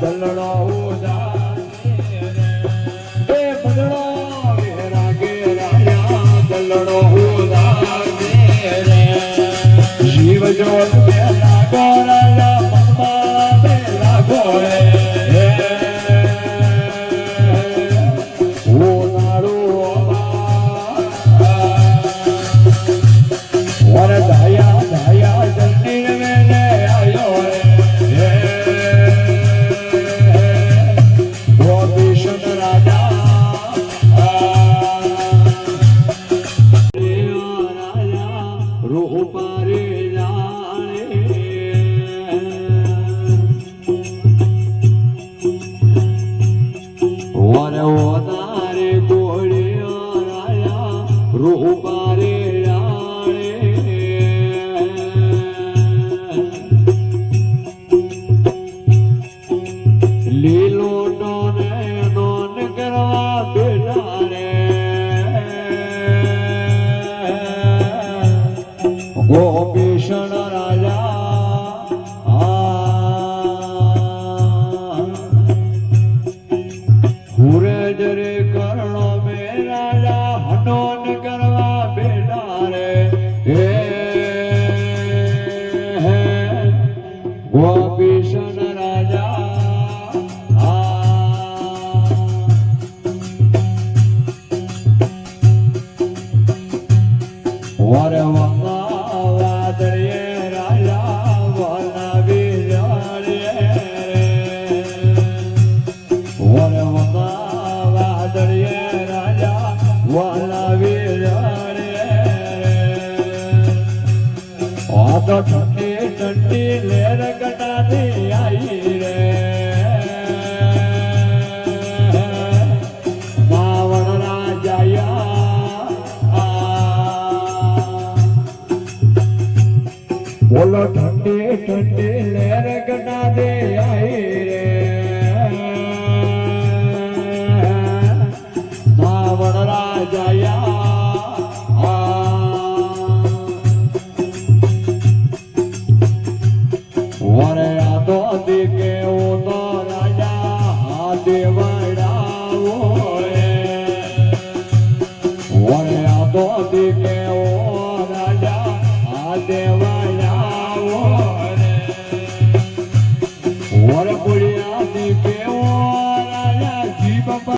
દલડો ઉદાસે રે બદડો વેરાગે રાયા દલડો ઉદાસે રે શિવ જોત બેલા ગોરાયા મમ્મા બેલા ગોરે લીલો ડોને ડોન કરવા બેઠા રે ગોપીષણ રાજા હુરેજ રે કર્ણો મે રાજા હનોન કરવા બેઠા રે ગોપીષણ રાજા વારે વાદળે રાજા વાલા વિરાળે વારે વાદળે રાજા વાલા વિરાળે આ તો ઠંડી ઠંડી લેર ગટાની આવી રે માવણ રાજાયા બોલો ઠંડી ઠંડી લેર ગના દે આઈ રે માવણ રાજાયા વરે આ તો દીકે ઓ તો રાજા આ દેવડાવો વરે આ તો દીકે ઓ રાજા આ દેવડાવો વર પુણ્યા દીકે ઓ રાજા જીવ